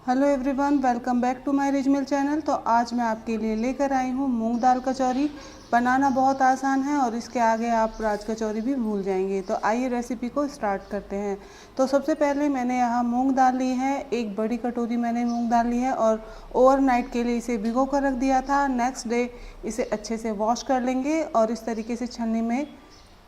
Hello everyone, welcome back to my रिजमिल channel. तो आज मैं आपके लिए लेकर आई हूँ मूंग दाल कचौरी। बनाना बहुत आसान है और इसके आगे आप राज कचौरी भी भूल जाएंगे। तो आइए रेसिपी को स्टार्ट करते हैं। तो सबसे पहले मैंने यहाँ मूंग दाल ली है, एक बड़ी कटोरी मैंने मूंग दाल ली है और ओवरनाइट के लिए इसे भिगो कर रख दिया था। नेक्स्ट डे इसे अच्छे से वॉश कर लेंगे और इस तरीके से छन्नी में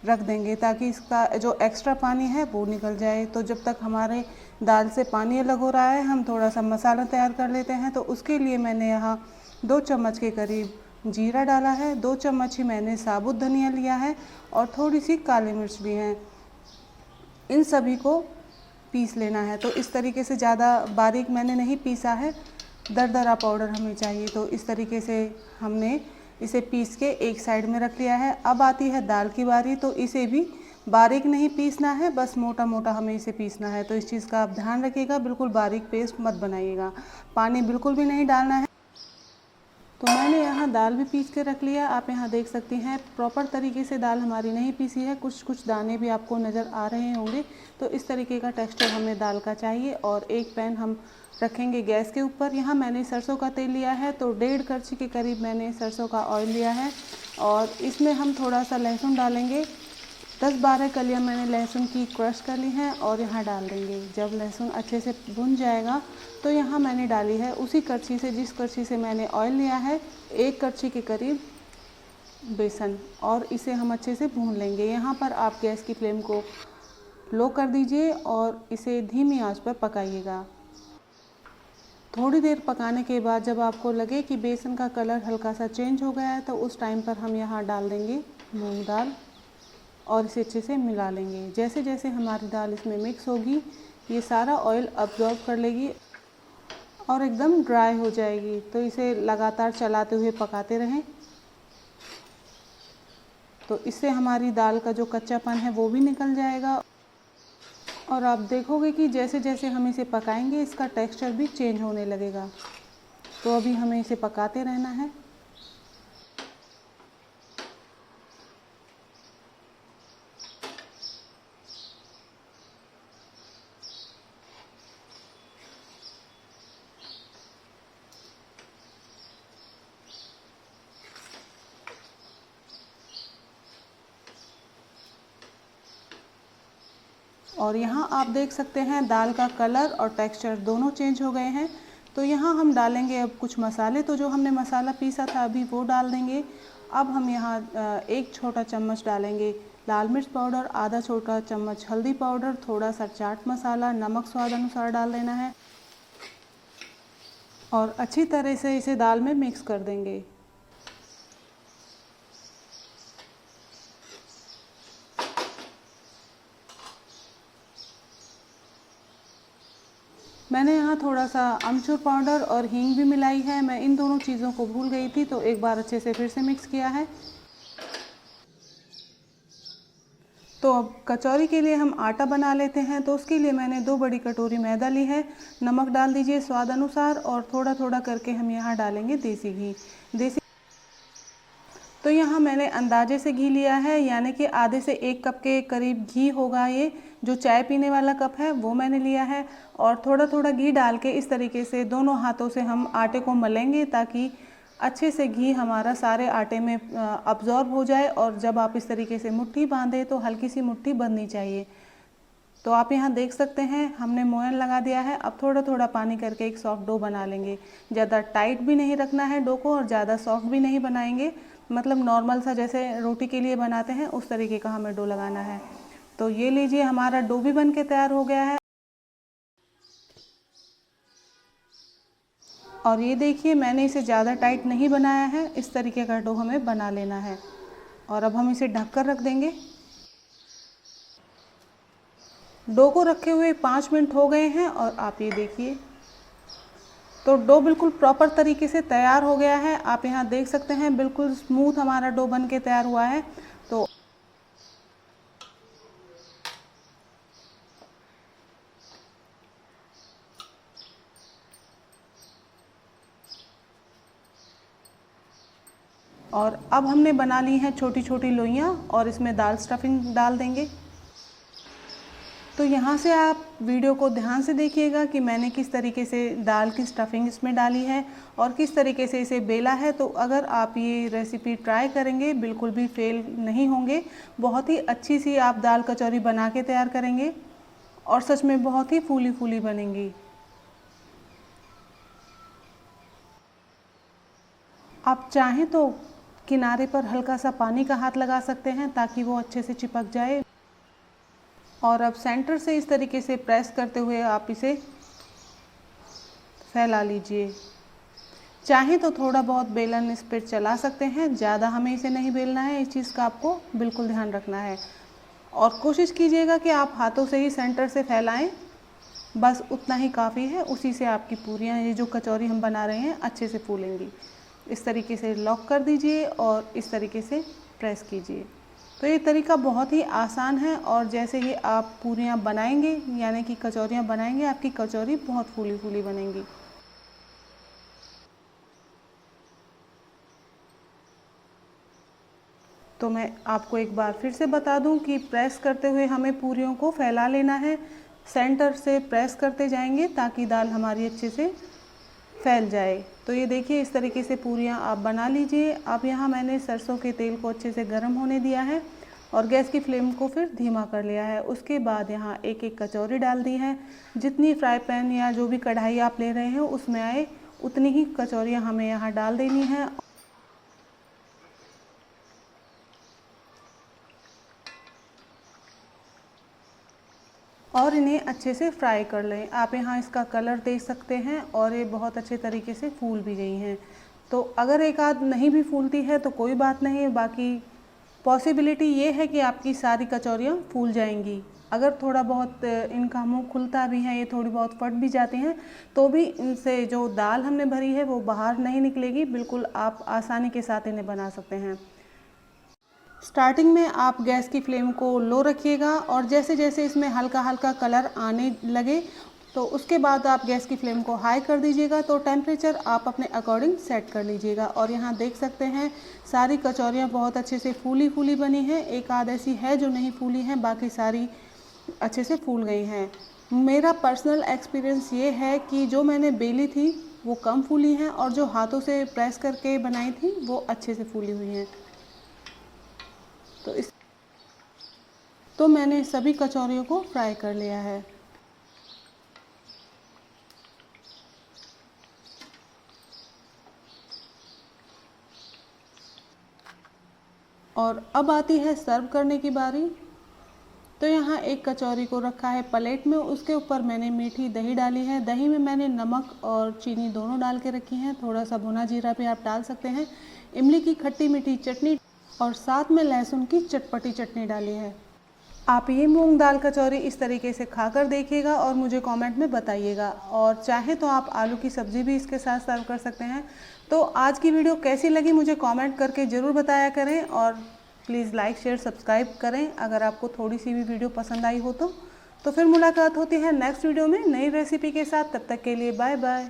रख देंगे ताकि इसका जो एक्स्ट्रा पानी है वो निकल जाए। तो जब तक हमारे दाल से पानी अलग हो रहा है, हम थोड़ा सा मसाला तैयार कर लेते हैं। तो उसके लिए मैंने यहाँ 2 चम्मच के करीब जीरा डाला है, 2 चम्मच ही मैंने साबुत धनिया लिया है और थोड़ी सी काली मिर्च ली है। इन सभी को पीस लेना है। तो इस तरीके से ज़्यादा बारीक मैंने नहीं पीसा है, दरदरा पाउडर हमें चाहिए। तो इस तरीके से हमने इसे पीस के एक साइड में रख लिया है। अब आती है दाल की बारी। तो इसे भी बारीक नहीं पीसना है, बस मोटा मोटा हमें इसे पीसना है। तो इस चीज़ का आप ध्यान रखिएगा, बिल्कुल बारीक पेस्ट मत बनाइएगा। पानी बिल्कुल भी नहीं डालना है। तो मैंने यहाँ दाल भी पीस के रख लिया। आप यहाँ देख सकती हैं प्रॉपर तरीके से दाल हमारी नहीं पीसी है, कुछ कुछ दाने भी आपको नज़र आ रहे होंगे। तो इस तरीके का टेक्सचर हमें दाल का चाहिए। और एक पैन हम रखेंगे गैस के ऊपर। यहाँ मैंने सरसों का तेल लिया है, तो 1.5 कड़छी के करीब मैंने सरसों का ऑयल लिया है और इसमें हम थोड़ा सा लहसुन डालेंगे। 10-12 कलियाँ मैंने लहसुन की क्रश कर ली हैं और यहाँ डाल देंगे। जब लहसुन अच्छे से भुन जाएगा तो यहाँ मैंने डाली है उसी कड़छी से, जिस कड़छी से मैंने ऑयल लिया है, 1 कड़छी के करीब बेसन और इसे हम अच्छे से भून लेंगे। यहाँ पर आप गैस की फ्लेम को लो कर दीजिए और इसे धीमी आंच पर पकाइएगा। थोड़ी देर पकाने के बाद जब आपको लगे कि बेसन का कलर हल्का सा चेंज हो गया है, तो उस टाइम पर हम यहाँ डाल देंगे मूंग दाल और इसे अच्छे से मिला लेंगे। जैसे जैसे हमारी दाल इसमें मिक्स होगी, ये सारा ऑयल अब्जॉर्ब कर लेगी और एकदम ड्राई हो जाएगी। तो इसे लगातार चलाते हुए पकाते रहें। तो इससे हमारी दाल का जो कच्चापन है वो भी निकल जाएगा और आप देखोगे कि जैसे जैसे हम इसे पकाएंगे इसका टेक्सचर भी चेंज होने लगेगा। तो अभी हमें इसे पकाते रहना है। और यहाँ आप देख सकते हैं दाल का कलर और टेक्सचर दोनों चेंज हो गए हैं। तो यहाँ हम डालेंगे अब कुछ मसाले। तो जो हमने मसाला पीसा था अभी वो डाल देंगे। अब हम यहाँ 1 छोटा चम्मच डालेंगे लाल मिर्च पाउडर, आधा छोटा चम्मच हल्दी पाउडर, थोड़ा सा चाट मसाला, नमक स्वाद अनुसार डाल देना है और अच्छी तरह से इसे दाल में मिक्स कर देंगे। मैंने यहाँ थोड़ा सा अमचूर पाउडर और हींग भी मिलाई है। मैं इन दोनों चीज़ों को भूल गई थी, तो एक बार अच्छे से फिर से मिक्स किया है। तो अब कचौरी के लिए हम आटा बना लेते हैं। तो उसके लिए मैंने 2 बड़ी कटोरी मैदा ली है। नमक डाल दीजिए स्वाद अनुसार और थोड़ा थोड़ा करके हम यहाँ डालेंगे देसी घी। तो यहाँ मैंने अंदाजे से घी लिया है, यानी कि आधे से 1 कप के करीब घी होगा। ये जो चाय पीने वाला कप है वो मैंने लिया है और थोड़ा थोड़ा घी डाल के इस तरीके से दोनों हाथों से हम आटे को मलेंगे ताकि अच्छे से घी हमारा सारे आटे में अब्जॉर्ब हो जाए। और जब आप इस तरीके से मुट्ठी बांधे तो हल्की सी मुट्ठी बंधनी चाहिए। तो आप यहाँ देख सकते हैं हमने मोयन लगा दिया है। अब थोड़ा थोड़ा पानी करके एक सॉफ्ट डो बना लेंगे। ज़्यादा टाइट भी नहीं रखना है डो को और ज़्यादा सॉफ्ट भी नहीं बनाएंगे, मतलब नॉर्मल सा जैसे रोटी के लिए बनाते हैं उस तरीके का हमें डो लगाना है। तो ये लीजिए हमारा डो भी बन के तैयार हो गया है। और ये देखिए मैंने इसे ज़्यादा टाइट नहीं बनाया है, इस तरीके का डो हमें बना लेना है। और अब हम इसे ढक कर रख देंगे। डो को रखे हुए 5 मिनट हो गए हैं और आप ये देखिए तो डो बिल्कुल प्रॉपर तरीके से तैयार हो गया है। आप यहाँ देख सकते हैं बिल्कुल स्मूथ हमारा डो बन के तैयार हुआ है। तो और अब हमने बना ली हैं छोटी छोटी लोइयाँ और इसमें दाल स्टफिंग डाल देंगे। तो यहाँ से आप वीडियो को ध्यान से देखिएगा कि मैंने किस तरीके से दाल की स्टफिंग इसमें डाली है और किस तरीके से इसे बेला है। तो अगर आप ये रेसिपी ट्राई करेंगे बिल्कुल भी फेल नहीं होंगे, बहुत ही अच्छी सी आप दाल कचौरी बना के तैयार करेंगे और सच में बहुत ही फूली फूली बनेंगी। आप चाहें तो किनारे पर हल्का सा पानी का हाथ लगा सकते हैं ताकि वो अच्छे से चिपक जाए। और अब सेंटर से इस तरीके से प्रेस करते हुए आप इसे फैला लीजिए। चाहें तो थोड़ा बहुत बेलन इस पर चला सकते हैं, ज़्यादा हमें इसे नहीं बेलना है, इस चीज़ का आपको बिल्कुल ध्यान रखना है। और कोशिश कीजिएगा कि आप हाथों से ही सेंटर से फैलाएं, बस उतना ही काफ़ी है। उसी से आपकी पूरियाँ, ये जो कचौरी हम बना रहे हैं, अच्छे से फूलेंगी। इस तरीके से लॉक कर दीजिए और इस तरीके से प्रेस कीजिए। तो ये तरीका बहुत ही आसान है और जैसे ही आप पूरियाँ बनाएंगे यानी कि कचौरियाँ बनाएंगे, आपकी कचौरी बहुत फूली फूली बनेंगी। तो मैं आपको एक बार फिर से बता दूं कि प्रेस करते हुए हमें पूरियों को फैला लेना है। सेंटर से प्रेस करते जाएंगे ताकि दाल हमारी अच्छे से फैल जाए। तो ये देखिए, इस तरीके से पूरियाँ आप बना लीजिए। अब यहाँ मैंने सरसों के तेल को अच्छे से गर्म होने दिया है और गैस की फ्लेम को फिर धीमा कर लिया है। उसके बाद यहाँ एक एक कचौरी डाल दी है। जितनी फ्राई पैन या जो भी कढ़ाई आप ले रहे हैं उसमें आए उतनी ही कचौरियाँ हमें यहाँ डाल देनी है और इन्हें अच्छे से फ्राई कर लें। आप यहाँ इसका कलर देख सकते हैं और ये बहुत अच्छे तरीके से फूल भी गई हैं। तो अगर एक आध नहीं भी फूलती है तो कोई बात नहीं है, बाकी पॉसिबिलिटी ये है कि आपकी सारी कचौरियाँ फूल जाएंगी। अगर थोड़ा बहुत इनका मुंह खुलता भी है, ये थोड़ी बहुत फट भी जाती हैं, तो भी इनसे जो दाल हमने भरी है वो बाहर नहीं निकलेगी। बिल्कुल आप आसानी के साथ इन्हें बना सकते हैं। स्टार्टिंग में आप गैस की फ्लेम को लो रखिएगा और जैसे जैसे इसमें हल्का हल्का कलर आने लगे तो उसके बाद आप गैस की फ्लेम को हाई कर दीजिएगा। तो टेम्परेचर आप अपने अकॉर्डिंग सेट कर लीजिएगा। और यहाँ देख सकते हैं सारी कचौरियाँ बहुत अच्छे से फूली फूली बनी हैं। एक आध ऐसी है जो नहीं फूली हैं, बाकी सारी अच्छे से फूल गई हैं। मेरा पर्सनल एक्सपीरियंस ये है कि जो मैंने बेली थी वो कम फूली हैं और जो हाथों से प्रेस करके बनाई थी वो अच्छे से फूली हुई हैं। तो मैंने सभी कचौरियों को फ्राई कर लिया है। और अब आती है सर्व करने की बारी। तो यहाँ एक कचौरी को रखा है प्लेट में, उसके ऊपर मैंने मीठी दही डाली है। दही में मैंने नमक और चीनी दोनों डाल के रखी हैं। थोड़ा सा भुना जीरा भी आप डाल सकते हैं। इमली की खट्टी मीठी चटनी और साथ में लहसुन की चटपटी चटनी डाली है। आप ये मूंग दाल कचौरी इस तरीके से खाकर देखिएगा और मुझे कमेंट में बताइएगा। और चाहे तो आप आलू की सब्ज़ी भी इसके साथ सर्व कर सकते हैं। तो आज की वीडियो कैसी लगी मुझे कमेंट करके ज़रूर बताया करें और प्लीज़ लाइक शेयर सब्सक्राइब करें अगर आपको थोड़ी सी भी वीडियो पसंद आई हो तो फिर मुलाकात होती है नेक्स्ट वीडियो में नई रेसिपी के साथ। तब तक के लिए बाय बाय।